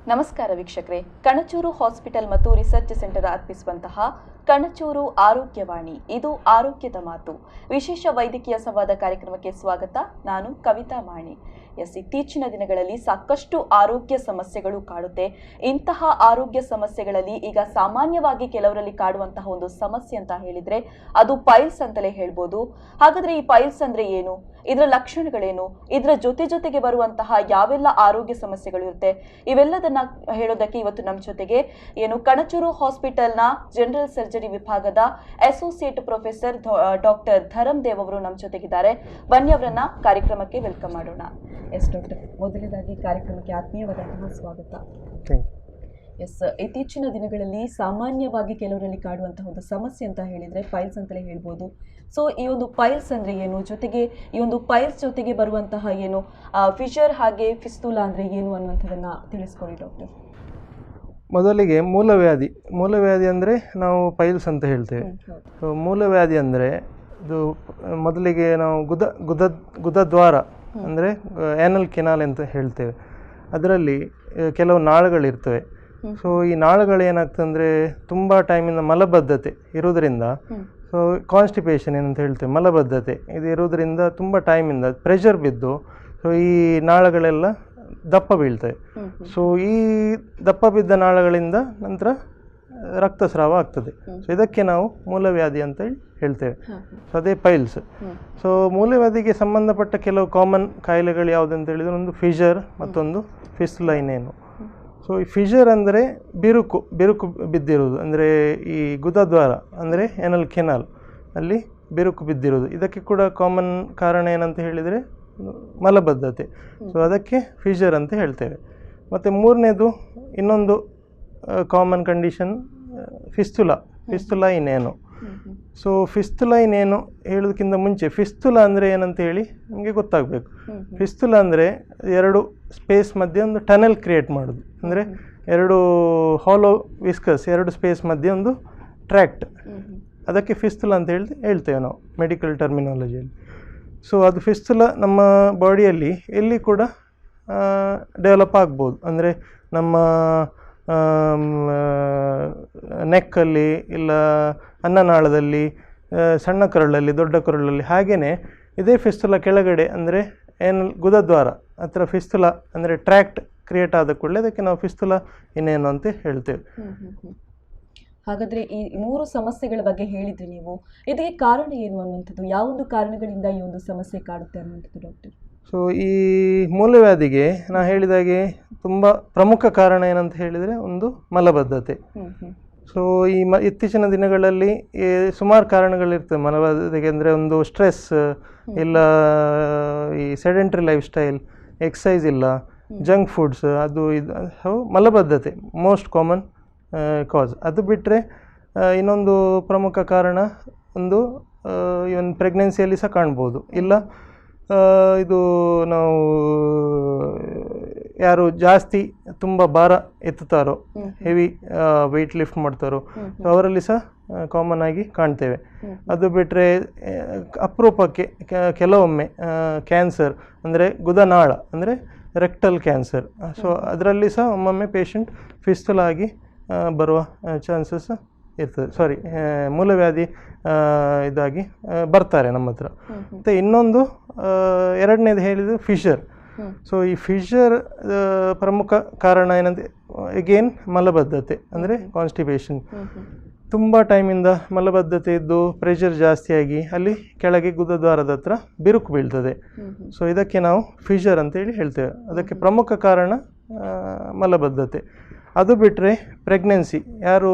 ನಮಸ್ಕಾರ ವೀಕ್ಷಕರೇ, ಕಣಚೂರು ಹಾಸ್ಪಿಟಲ್ ಮತ್ತು ರಿಸರ್ಚ್ ಸೆಂಟರ್ ಅರ್ಪಿಸುವಂತಹ ಕಣಚೂರು ಆರೋಗ್ಯವಾಣಿ, ಇದು ಆರೋಗ್ಯದ ಮಾತು ವಿಶೇಷ ವೈದ್ಯಕೀಯ ಸಂವಾದ ಕಾರ್ಯಕ್ರಮಕ್ಕೆ ಸ್ವಾಗತ. ನಾನು ಕವಿತಾ ಮಾಣಿ. ಇತ್ತೀಚಿನ ದಿನಗಳಲ್ಲಿ ಸಾಕಷ್ಟು ಆರೋಗ್ಯ ಸಮಸ್ಯೆಗಳು ಕಾಡುತ್ತೆ. ಇಂತಹ ಆರೋಗ್ಯ ಸಮಸ್ಯೆಗಳಲ್ಲಿ ಈಗ ಸಾಮಾನ್ಯವಾಗಿ ಕೆಲವರಲ್ಲಿ ಕಾಡುವಂತಹ ಒಂದು ಸಮಸ್ಯೆ ಅಂತ ಹೇಳಿದ್ರೆ ಅದು ಪೈಲ್ಸ್ ಅಂತಲೇ ಹೇಳ್ಬೋದು. ಹಾಗಾದ್ರೆ ಈ ಪೈಲ್ಸ್ ಅಂದ್ರೆ ಏನು, ಇದರ ಲಕ್ಷಣಗಳೇನು, ಇದರ ಜೊತೆಗೆ ಬರುವಂತಹ ಯಾವೆಲ್ಲ ಆರೋಗ್ಯ ಸಮಸ್ಯೆಗಳು ಇರುತ್ತೆ, ಇವೆಲ್ಲದನ್ನ ಹೇಳೋದಕ್ಕೆ ಇವತ್ತು ನಮ್ಮ ಜೊತೆಗೆ ಕಣಚೂರು ಹಾಸ್ಪಿಟಲ್ನ ಜನರಲ್ ಸರ್ಜರಿ ವಿಭಾಗದ associate professor doctor Dharam Dev ಅವರು ನಮ್ಮ ಜೊತೆಗಿದ್ದಾರೆ. ಬನ್ನಿ ಅವರನ್ನ ಕಾರ್ಯಕ್ರಮಕ್ಕೆ ವೆಲ್ಕಮ್ ಮಾಡೋಣ. ಎಸ್ ಡಾಕ್ಟರ್, ಮೊದಲನೇದಾಗಿ ಕಾರ್ಯಕ್ರಮಕ್ಕೆ ಆತ್ಮೀಯವಾದಂತಹ ಸ್ವಾಗತ. ಇತ್ತೀಚಿನ ದಿನಗಳಲ್ಲಿ ಸಾಮಾನ್ಯವಾಗಿ ಕೆಲವರಲ್ಲಿ ಕಾಡುವಂತಹ ಒಂದು ಸಮಸ್ಯೆ ಅಂತ ಹೇಳಿದ್ರೆ ಪೈಲ್ಸ್ ಅಂತಲೇ ಹೇಳ್ಬೋದು. ಸೊ ಈ ಒಂದು ಪೈಲ್ಸ್ ಅಂದ್ರೆ ಏನು, ಜೊತೆಗೆ ಈ ಒಂದು ಪೈಲ್ಸ್ ಜೊತೆಗೆ ಬರುವಂತಹ ಫಿಷರ್ ಹಾಗೆ ಫಿಸ್ತುಲಾ ಅಂದ್ರೆ ಏನು ಅನ್ನುವಂಥದ್ದನ್ನ ತಿಳಿಸ್ಕೊಡಿ ಡಾಕ್ಟರ್. ಮೊದಲಿಗೆ ಮೂಲವ್ಯಾಧಿ ಅಂದರೆ ನಾವು ಪೈಲ್ಸ್ ಅಂತ ಹೇಳ್ತೇವೆ. ಮೂಲವ್ಯಾಧಿ ಅಂದರೆ ಇದು ಮೊದಲಿಗೆ ನಾವು ಗುದದ್ವಾರ ಅಂದರೆ ಆ್ಯನಲ್ ಕೆನಾಲ್ ಅಂತ ಹೇಳ್ತೇವೆ. ಅದರಲ್ಲಿ ಕೆಲವು ನಾಳಗಳಿರ್ತವೆ. ಸೊ ಈ ನಾಳಗಳು ಏನಾಗ್ತದೆ ಅಂದರೆ ತುಂಬ ಟೈಮಿಂದ ಮಲಬದ್ಧತೆ ಇರೋದರಿಂದ, ಸೊ ಕಾನ್ಸ್ಟಿಪೇಷನ್ ಏನಂತ ಹೇಳ್ತೇವೆ, ಮಲಬದ್ಧತೆ ಇದು ಇರೋದರಿಂದ ತುಂಬ ಟೈಮಿಂದ ಪ್ರೆಷರ್ ಬಿದ್ದು ಸೊ ಈ ನಾಳಗಳೆಲ್ಲ ದಪ್ಪ ಬೀಳ್ತವೆ. ಸೊ ಈ ದಪ್ಪ ಬಿದ್ದ ನಾಳಗಳಿಂದ ನಂತರ ರಕ್ತಸ್ರಾವ ಆಗ್ತದೆ. ಸೊ ಇದಕ್ಕೆ ನಾವು ಮೂಲವ್ಯಾಧಿ ಅಂತ ಹೇಳ್ತೇವೆ. ಸೊ ಅದೇ ಪೈಲ್ಸ್. ಸೊ ಮೂಲವ್ಯಾಧಿಗೆ ಸಂಬಂಧಪಟ್ಟ ಕೆಲವು ಕಾಮನ್ ಕಾಯಿಲೆಗಳು ಯಾವುದಂತ ಹೇಳಿದರೆ ಒಂದು ಫಿಷರ್, ಮತ್ತೊಂದು ಫಿಸ್ತುಲಾ. ಇನ್ನೇನು ಸೊ ಈ ಫಿಷರ್ ಅಂದರೆ ಬಿರುಕು ಬಿದ್ದಿರೋದು, ಅಂದರೆ ಈ ಗುದದ್ವಾರ ಅಂದರೆ ಆ್ಯನಲ್ ಕೆನಾಲ್ ಅಲ್ಲಿ ಬಿರುಕು ಬಿದ್ದಿರೋದು. ಇದಕ್ಕೆ ಕೂಡ ಕಾಮನ್ ಕಾರಣ ಏನಂತ ಹೇಳಿದರೆ ಮಲಬದ್ಧತೆ. ಸೊ ಅದಕ್ಕೆ ಫಿಷರ್ ಅಂತ ಹೇಳ್ತೇವೆ. ಮತ್ತು ಮೂರನೇದು ಇನ್ನೊಂದು ಕಾಮನ್ ಕಂಡೀಷನ್ ಫಿಸ್ತುಲಾ ಇನ್ನೇನು. ಸೊ ಫಿಸ್ತುಲಾ ಇನ್ನೇನು ಹೇಳೋದಕ್ಕಿಂತ ಮುಂಚೆ ಫಿಸ್ತುಲಾ ಅಂದರೆ ಏನಂತ ಹೇಳಿ ನಮಗೆ ಗೊತ್ತಾಗಬೇಕು. ಫಿಸ್ತುಲಾ ಅಂದರೆ ಎರಡು ಸ್ಪೇಸ್ ಮಧ್ಯೆ ಒಂದು ಟನೆಲ್ ಕ್ರಿಯೇಟ್ ಮಾಡೋದು, ಅಂದರೆ ಎರಡು ಹಾಲೋ ವಿಸ್ಕಸ್ ಎರಡು ಸ್ಪೇಸ್ ಮಧ್ಯೆ ಒಂದು ಟ್ರ್ಯಾಕ್ಟ್, ಅದಕ್ಕೆ ಫಿಸ್ತುಲಾ ಅಂತ ಹೇಳ್ತೇವೆ ನಾವು ಮೆಡಿಕಲ್ ಟರ್ಮಿನಾಲಜಿಯಲ್ಲಿ. ಸೊ ಅದು ಫಿಸ್ತುಲಾ ನಮ್ಮ ಬಾಡಿಯಲ್ಲಿ ಎಲ್ಲಿ ಕೂಡ ಡೆವಲಪ್ ಆಗ್ಬೋದು. ಅಂದರೆ ನಮ್ಮ ನೆಕ್ಕಲ್ಲಿ, ಇಲ್ಲ ಅನ್ನನಾಳದಲ್ಲಿ, ಸಣ್ಣ ಕರುಳಲ್ಲಿ, ದೊಡ್ಡ ಕರುಳಲ್ಲಿ. ಹಾಗೆಯೇ ಇದೇ ಫಿಸ್ತುಲಾ ಕೆಳಗಡೆ ಅಂದರೆ ಗುದದ್ವಾರ ಹತ್ರ ಫಿಸ್ತುಲಾ ಅಂದರೆ ಟ್ರ್ಯಾಕ್ಟ್ ಕ್ರಿಯೇಟ್ ಆದ ಕೂಡಲೇ ಅದಕ್ಕೆ ನಾವು ಫಿಸ್ತುಲಾ ಇನ್ನೇನು ಅಂತ ಹೇಳ್ತೇವೆ. ಹಾಗಾದರೆ ಈ ಮೂರು ಸಮಸ್ಯೆಗಳ ಬಗ್ಗೆ ಹೇಳಿದ್ರಿ ನೀವು, ಇದಕ್ಕೆ ಕಾರಣ ಏನು ಅನ್ನುವಂಥದ್ದು, ಯಾವೊಂದು ಕಾರಣಗಳಿಂದ ಈ ಒಂದು ಸಮಸ್ಯೆ ಕಾಡುತ್ತೆ ಅನ್ನುವಂಥದ್ದು ಡಾಕ್ಟರ್? ಸೊ ಈ ಮೂಲವ್ಯಾಧಿಗೆ ನಾ ಹೇಳಿದಾಗೆ ತುಂಬ ಪ್ರಮುಖ ಕಾರಣ ಏನಂತ ಹೇಳಿದರೆ ಒಂದು ಮಲಬದ್ಧತೆ. ಸೊ ಈ ಇತ್ತೀಚಿನ ದಿನಗಳಲ್ಲಿ ಸುಮಾರು ಕಾರಣಗಳಿರ್ತವೆ ಮಲಬದ್ಧತೆಗೆ. ಅಂದರೆ ಒಂದು ಸ್ಟ್ರೆಸ್, ಇಲ್ಲ ಈ ಸೆಡೆಂಟ್ರಿ ಲೈಫ್ ಸ್ಟೈಲ್, ಎಕ್ಸಸೈಸ್ ಇಲ್ಲ, ಜಂಕ್ ಫುಡ್ಸ್, ಅದು ಇದು ಮಲಬದ್ಧತೆ ಮೋಸ್ಟ್ ಕಾಮನ್ ಕಾಸ್. ಅದು ಬಿಟ್ಟರೆ ಇನ್ನೊಂದು ಪ್ರಮುಖ ಕಾರಣ ಒಂದು ಇವನ್ ಪ್ರೆಗ್ನೆನ್ಸಿಯಲ್ಲಿ ಸಹ ಕಾಣ್ಬೋದು. ಇಲ್ಲ ಇದು ನಾವು ಯಾರು ಜಾಸ್ತಿ ತುಂಬ ಭಾರ ಎತ್ತುತ್ತಾರೋ, ಹೆವಿ ವೆಯ್ಟ್ ಲಿಫ್ಟ್ ಮಾಡ್ತಾರೋ ಅವರಲ್ಲಿ ಸಹ ಕಾಮನ್ ಆಗಿ ಕಾಣ್ತೇವೆ. ಅದು ಬಿಟ್ಟರೆ ಅಪರೂಪಕ್ಕೆ ಕೆಲವೊಮ್ಮೆ ಕ್ಯಾನ್ಸರ್ ಅಂದರೆ ಗುದನಾಳ ಅಂದರೆ ರೆಕ್ಟಲ್ ಕ್ಯಾನ್ಸರ್, ಸೊ ಅದರಲ್ಲಿ ಸಹ ಒಮ್ಮೊಮ್ಮೆ ಪೇಷಂಟ್ ಫಿಸ್ತುಲಾ ಆಗಿ ಬರುವ ಚಾನ್ಸಸ್ ಇರ್ತದೆ. ಮೂಲವ್ಯಾಧಿ ಇದಾಗಿ ಬರ್ತಾರೆ ನಮ್ಮ ಹತ್ರ. ಮತ್ತು ಇನ್ನೊಂದು ಎರಡನೇದು ಹೇಳಿದ್ದು ಫಿಷರ್. ಸೊ ಈ ಫಿಷರ್ ಪ್ರಮುಖ ಕಾರಣ ಏನಂತ ಎಗೇನ್ ಮಲಬದ್ಧತೆ ಅಂದರೆ ಕಾನ್ಸ್ಟಿಪೇಷನ್. ತುಂಬ ಟೈಮಿಂದ ಮಲಬದ್ಧತೆ ಇದ್ದು ಪ್ರೆಷರ್ ಜಾಸ್ತಿಯಾಗಿ ಅಲ್ಲಿ ಕೆಳಗೆ ಗುದದ್ವಾರದ ಹತ್ರ ಬಿರುಕು ಬೀಳ್ತದೆ. ಸೊ ಇದಕ್ಕೆ ನಾವು ಫಿಷರ್ ಅಂತೇಳಿ ಹೇಳ್ತೇವೆ. ಅದಕ್ಕೆ ಪ್ರಮುಖ ಕಾರಣ ಮಲಬದ್ಧತೆ. ಅದು ಬಿಟ್ಟರೆ ಪ್ರೆಗ್ನೆನ್ಸಿ, ಯಾರು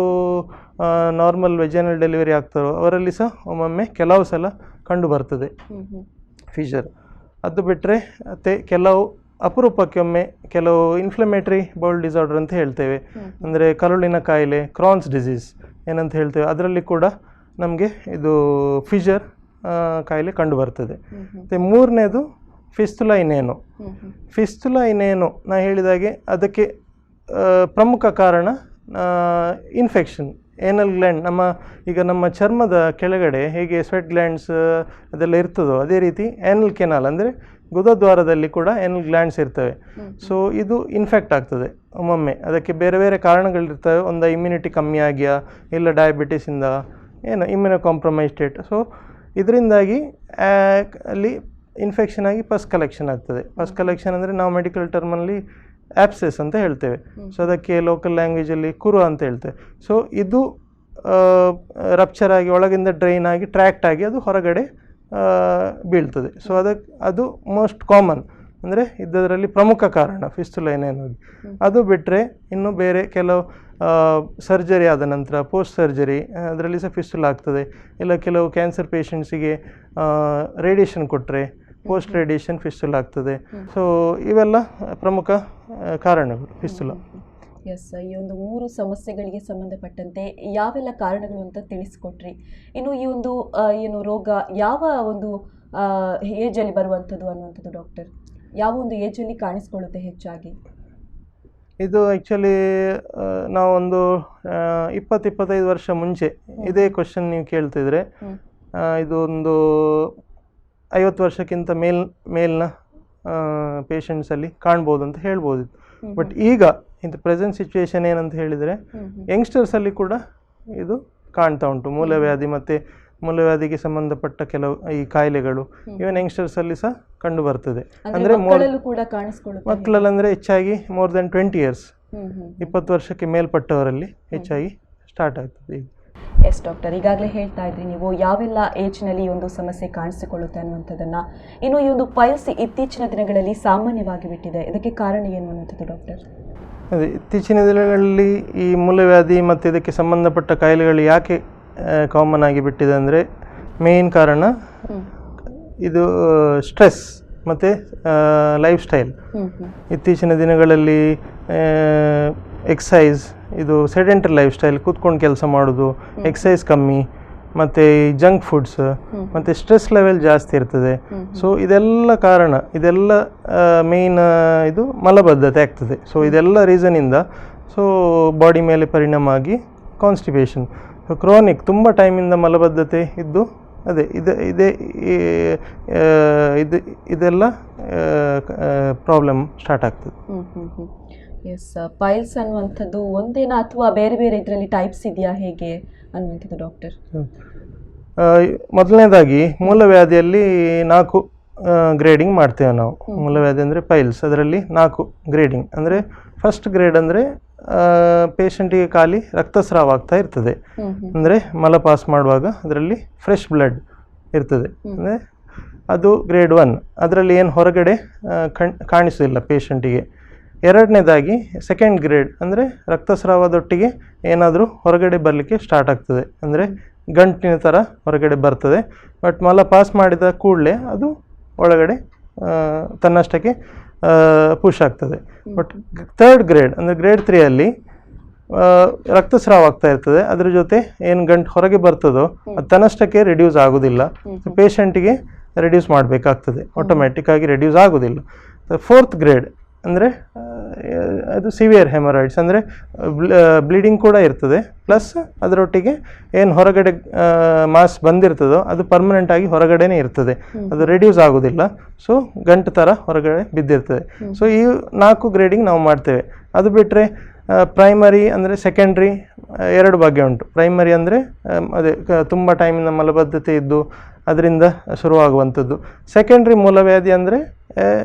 ನಾರ್ಮಲ್ ವೆಜೈನಲ್ ಡೆಲಿವರಿ ಆಗ್ತಾರೋ ಅವರಲ್ಲಿ ಸಹ ಒಮ್ಮೊಮ್ಮೆ ಕೆಲವು ಸಲ ಕಂಡು ಬರ್ತದೆ ಫಿಷರ್. ಅದು ಬಿಟ್ಟರೆ ಮತ್ತು ಕೆಲವು ಅಪರೂಪಕ್ಕೆ ಒಮ್ಮೆ ಕೆಲವು ಇನ್ಫ್ಲಮೇಟರಿ ಬೌಲ್ ಡಿಸಾರ್ಡರ್ ಅಂತ ಹೇಳ್ತೇವೆ, ಅಂದರೆ ಕರುಳಿನ ಕಾಯಿಲೆ, ಕ್ರಾನ್ಸ್ ಡಿಸೀಸ್ ಏನಂತ ಹೇಳ್ತೇವೆ, ಅದರಲ್ಲಿ ಕೂಡ ನಮಗೆ ಇದು ಫಿಷರ್ ಕಾಯಿಲೆ ಕಂಡು ಬರ್ತದೆ. ಮತ್ತು ಮೂರನೇದು ಫಿಸ್ತುಲಾ ಇನ್ನೇನು ನಾ ಹೇಳಿದಾಗೆ ಅದಕ್ಕೆ ಪ್ರಮುಖ ಕಾರಣ ಇನ್ಫೆಕ್ಷನ್. ಏನಲ್ ಗ್ಲ್ಯಾಂಡ್, ನಮ್ಮ ಚರ್ಮದ ಕೆಳಗಡೆ ಹೇಗೆ ಸ್ವೆಟ್ ಗ್ಲ್ಯಾಂಡ್ಸ್ ಅದೆಲ್ಲ ಇರ್ತದೋ ಅದೇ ರೀತಿ ಆ್ಯನಲ್ ಕೆನಾಲ್ ಅಂದರೆ ಗುದದ್ವಾರದಲ್ಲಿ ಕೂಡ ಏನಲ್ ಗ್ಲ್ಯಾಂಡ್ಸ್ ಇರ್ತವೆ. ಸೊ ಇದು ಇನ್ಫೆಕ್ಟ್ ಆಗ್ತದೆ ಒಮ್ಮೊಮ್ಮೆ. ಅದಕ್ಕೆ ಬೇರೆ ಬೇರೆ ಕಾರಣಗಳಿರ್ತವೆ. ಒಂದು ಇಮ್ಯುನಿಟಿ ಕಮ್ಮಿ ಆಗಿಯಾ, ಇಲ್ಲ ಡಯಾಬಿಟಿಸಿಂದ, ಏನು ಇಮ್ಯುನೋ ಕಾಂಪ್ರಮೈಸ್ ಸ್ಟೇಟ್. ಸೊ ಇದರಿಂದಾಗಿ ಅಲ್ಲಿ ಇನ್ಫೆಕ್ಷನ್ ಆಗಿ ಪಸ್ ಕಲೆಕ್ಷನ್ ಆಗ್ತದೆ. ಪಸ್ ಕಲೆಕ್ಷನ್ ಅಂದರೆ ನಾವು ಮೆಡಿಕಲ್ ಟರ್ಮಲ್ಲಿ ಆ್ಯಪ್ಸೆಸ್ ಅಂತ ಹೇಳ್ತೇವೆ. ಸೊ ಅದಕ್ಕೆ ಲೋಕಲ್ ಲ್ಯಾಂಗ್ವೇಜಲ್ಲಿ ಕುರು ಅಂತ ಹೇಳ್ತೇವೆ. ಸೊ ಇದು ರಪ್ಚರ್ ಆಗಿ ಒಳಗಿಂದ ಡ್ರೈನ್ ಆಗಿ ಟ್ರ್ಯಾಕ್ಟ್ ಆಗಿ ಅದು ಹೊರಗಡೆ ಬೀಳ್ತದೆ. ಸೊ ಅದು ಮೋಸ್ಟ್ ಕಾಮನ್, ಅಂದರೆ ಇದರಲ್ಲಿ ಪ್ರಮುಖ ಕಾರಣ ಫಿಸ್ಟುಲಾ ಅನ್ನೋದು. ಅದು ಬಿಟ್ಟರೆ ಇನ್ನು ಬೇರೆ ಕೆಲವು ಸರ್ಜರಿ ಆದ ನಂತರ ಪೋಸ್ಟ್ ಸರ್ಜರಿ ಅದರಲ್ಲಿ ಸಹ ಫಿಸ್ಟುಲಾ ಆಗ್ತದೆ. ಇಲ್ಲ ಕೆಲವು ಕ್ಯಾನ್ಸರ್ ಪೇಷಂಟ್ಸಿಗೆ ರೇಡಿಯೇಷನ್ ಕೊಟ್ಟರೆ ಪೋಸ್ಟ್ ರೇಡಿಯೇಷನ್ ಫಿಸ್ಟುಲಾ ಆಗ್ತದೆ. ಸೊ ಇವೆಲ್ಲ ಪ್ರಮುಖ ಕಾರಣಗಳು ಫಿಸ್ಟುಲಾ. ಎಸ್, ಈ ಒಂದು 3 ಸಮಸ್ಯೆಗಳಿಗೆ ಸಂಬಂಧಪಟ್ಟಂತೆ ಯಾವೆಲ್ಲ ಕಾರಣಗಳು ಅಂತ ತಿಳಿಸ್ಕೊಟ್ರಿ. ಇನ್ನು ಈ ಒಂದು ಏನು ರೋಗ ಯಾವ ಒಂದು ಏಜಲ್ಲಿ ಬರುವಂಥದ್ದು ಅನ್ನುವಂಥದ್ದು ಡಾಕ್ಟರ್, ಯಾವ ಒಂದು ಏಜಲ್ಲಿ ಕಾಣಿಸ್ಕೊಳ್ಳುತ್ತೆ ಹೆಚ್ಚಾಗಿ? ಇದು ಆ್ಯಕ್ಚುಲಿ ನಾವೊಂದು 20-25 ವರ್ಷ ಮುಂಚೆ ಇದೇ ಕ್ವಶನ್ ನೀವು ಕೇಳ್ತಿದ್ರೆ ಇದು ಒಂದು 50 ವರ್ಷಕ್ಕಿಂತ ಮೇಲಿನ ಪೇಷಂಟ್ಸಲ್ಲಿ ಕಾಣ್ಬೋದು ಅಂತ ಹೇಳ್ಬೋದು. ಬಟ್ ಈಗ ಇಂಥ ಪ್ರೆಸೆಂಟ್ ಸಿಚುವೇಶನ್ ಏನಂತ ಹೇಳಿದರೆ ಯಂಗ್ಸ್ಟರ್ಸಲ್ಲಿ ಕೂಡ ಇದು ಕಾಣ್ತಾ ಉಂಟು. ಮೂಲವ್ಯಾಧಿ ಮತ್ತು ಮೂಲವ್ಯಾಧಿಗೆ ಸಂಬಂಧಪಟ್ಟ ಕೆಲವು ಈ ಕಾಯಿಲೆಗಳು ಇವನ್ ಯಂಗ್ಸ್ಟರ್ಸಲ್ಲಿ ಸಹ ಕಂಡು ಬರ್ತದೆ. ಅಂದರೆ ಮಕ್ಕಳಲ್ಲಿ ಅಂದರೆ ಹೆಚ್ಚಾಗಿ ಮೋರ್ ದೆನ್ 20 years, 20 ವರ್ಷಕ್ಕೆ ಮೇಲ್ಪಟ್ಟವರಲ್ಲಿ ಹೆಚ್ಚಾಗಿ ಸ್ಟಾರ್ಟ್ ಆಗ್ತದೆ. ಎಸ್ ಡಾಕ್ಟರ್, ಈಗಾಗಲೇ ಹೇಳ್ತಾ ಇದ್ರಿ ನೀವು ಯಾವೆಲ್ಲ ಏಜ್ನಲ್ಲಿ ಈ ಒಂದು ಸಮಸ್ಯೆ ಕಾಣಿಸಿಕೊಳ್ಳುತ್ತೆ ಅನ್ನುವಂಥದ್ದನ್ನು. ಇನ್ನು ಈ ಒಂದು ಪೈಲ್ಸ್ ಇತ್ತೀಚಿನ ದಿನಗಳಲ್ಲಿ ಸಾಮಾನ್ಯವಾಗಿ ಬಿಟ್ಟಿದೆ, ಇದಕ್ಕೆ ಕಾರಣ ಏನು ಅನ್ನುವಂಥದ್ದು ಡಾಕ್ಟರ್? ಅದೇ ಇತ್ತೀಚಿನ ದಿನಗಳಲ್ಲಿ ಈ ಮೂಲವ್ಯಾಧಿ ಮತ್ತು ಇದಕ್ಕೆ ಸಂಬಂಧಪಟ್ಟ ಕಾಯಿಲೆಗಳು ಯಾಕೆ ಕಾಮನ್ ಆಗಿ ಬಿಟ್ಟಿದೆ ಅಂದರೆ ಮೇನ್ ಕಾರಣ ಇದು ಸ್ಟ್ರೆಸ್ ಮತ್ತು ಲೈಫ್ ಸ್ಟೈಲ್. ಇತ್ತೀಚಿನ ದಿನಗಳಲ್ಲಿ ಎಕ್ಸಸೈಸ್, ಇದು ಸೆಡೆಂಟರಿ ಲೈಫ್ ಸ್ಟೈಲ್, ಕೂತ್ಕೊಂಡು ಕೆಲಸ ಮಾಡೋದು, ಎಕ್ಸಸೈಸ್ ಕಮ್ಮಿ, ಮತ್ತು ಜಂಕ್ ಫುಡ್ಸ್, ಮತ್ತು ಸ್ಟ್ರೆಸ್ ಲೆವೆಲ್ ಜಾಸ್ತಿ ಇರ್ತದೆ. ಸೊ ಇದೆಲ್ಲ ಕಾರಣ, ಇದೆಲ್ಲ ಮೇಯ್ನ್ ಇದು ಮಲಬದ್ಧತೆ ಆಗ್ತದೆ. ಸೊ ಇದೆಲ್ಲ ರೀಸನಿಂದ ಸೊ ಬಾಡಿ ಮೇಲೆ ಪರಿಣಾಮ ಆಗಿ ಕಾನ್ಸ್ಟಿಪೇಷನ್, ಕ್ರಾನಿಕ್ ತುಂಬ ಟೈಮಿಂದ ಮಲಬದ್ಧತೆ ಇದ್ದು ಅದೇ ಇದೆಲ್ಲ ಪ್ರಾಬ್ಲಮ್ ಸ್ಟಾರ್ಟ್ ಆಗ್ತದೆ. ಎಸ್, ಪೈಲ್ಸ್ ಅನ್ನುವಂಥದ್ದು ಒಂದೇನಾ ಅಥವಾ ಬೇರೆ ಬೇರೆ ಇದರಲ್ಲಿ ಟೈಪ್ಸ್ ಇದೆಯಾ ಹೇಗೆ ಅನ್ನುವಂಥದ್ದು ಡಾಕ್ಟರ್? ಮೊದಲನೇದಾಗಿ ಮೂಲವ್ಯಾಧಿಯಲ್ಲಿ 4 ಗ್ರೇಡಿಂಗ್ ಮಾಡ್ತೇವೆ ನಾವು. ಮೂಲವ್ಯಾಧಿ ಅಂದರೆ ಪೈಲ್ಸ್, ಅದರಲ್ಲಿ 4 ಗ್ರೇಡಿಂಗ್. ಅಂದರೆ ಫಸ್ಟ್ ಗ್ರೇಡ್ ಅಂದರೆ ಪೇಷಂಟಿಗೆ ಖಾಲಿ ರಕ್ತಸ್ರಾವ ಆಗ್ತಾ ಇರ್ತದೆ. ಅಂದರೆ ಮಲ ಪಾಸ್ ಮಾಡುವಾಗ ಅದರಲ್ಲಿ ಫ್ರೆಶ್ ಬ್ಲಡ್ ಇರ್ತದೆ, ಅಂದರೆ ಅದು ಗ್ರೇಡ್ 1. ಅದರಲ್ಲಿ ಏನು ಹೊರಗಡೆ ಕಾಣಿಸೋದಿಲ್ಲ ಪೇಷಂಟಿಗೆ. ಎರಡನೇದಾಗಿ ಸೆಕೆಂಡ್ ಗ್ರೇಡ್ ಅಂದರೆ ರಕ್ತಸ್ರಾವದೊಟ್ಟಿಗೆ ಏನಾದರೂ ಹೊರಗಡೆ ಬರಲಿಕ್ಕೆ ಸ್ಟಾರ್ಟ್ ಆಗ್ತದೆ, ಅಂದರೆ ಗಂಟಿನ ಥರ ಹೊರಗಡೆ ಬರ್ತದೆ. ಬಟ್ ಮಲ ಪಾಸ್ ಮಾಡಿದ ಕೂಡಲೇ ಅದು ಒಳಗಡೆ ತನ್ನಷ್ಟಕ್ಕೆ ಪುಷ್ ಆಗ್ತದೆ. ಬಟ್ ಥರ್ಡ್ ಗ್ರೇಡ್ ಅಂದರೆ ಗ್ರೇಡ್ 3 ರಕ್ತಸ್ರಾವ ಆಗ್ತಾ ಇರ್ತದೆ, ಅದ್ರ ಜೊತೆ ಏನು ಗಂಟು ಹೊರಗೆ ಬರ್ತದೋ ಅದು ತನ್ನಷ್ಟಕ್ಕೆ ರಿಡ್ಯೂಸ್ ಆಗೋದಿಲ್ಲ, ಪೇಷಂಟಿಗೆ ರಿಡ್ಯೂಸ್ ಮಾಡಬೇಕಾಗ್ತದೆ, ಆಟೋಮ್ಯಾಟಿಕ್ ಆಗಿ ರಿಡ್ಯೂಸ್ ಆಗೋದಿಲ್ಲ. ಫೋರ್ತ್ ಗ್ರೇಡ್ ಅಂದರೆ ಅದು ಸಿವಿಯರ್ ಹೆಮರಾಯ್ಡ್ಸ್, ಅಂದರೆ ಬ್ಲೀಡಿಂಗ್ ಕೂಡ ಇರ್ತದೆ, ಪ್ಲಸ್ ಅದರೊಟ್ಟಿಗೆ ಏನು ಹೊರಗಡೆ ಮಾಸ್ ಬಂದಿರ್ತದೋ ಅದು ಪರ್ಮನೆಂಟ್ ಆಗಿ ಹೊರಗಡೆನೇ ಇರ್ತದೆ, ಅದು ರಿಡ್ಯೂಸ್ ಆಗೋದಿಲ್ಲ. ಸೊ ಗಂಟು ಥರ ಹೊರಗಡೆ ಬಿದ್ದಿರ್ತದೆ. ಸೊ ಈ 4 ಗ್ರೇಡಿಂಗ್ ನಾವು ಮಾಡ್ತೇವೆ. ಅದು ಬಿಟ್ಟರೆ ಪ್ರೈಮರಿ ಅಂದರೆ ಸೆಕೆಂಡ್ರಿ 2 ಬಗೆ ಉಂಟು. ಪ್ರೈಮರಿ ಅಂದರೆ ಅದೇ ತುಂಬ ಟೈಮಿಂದ ಮಲಬದ್ಧತೆ ಇದ್ದು ಅದರಿಂದ ಶುರುವಾಗುವಂಥದ್ದು. ಸೆಕೆಂಡ್ರಿ ಮೂಲವ್ಯಾಧಿ ಅಂದರೆ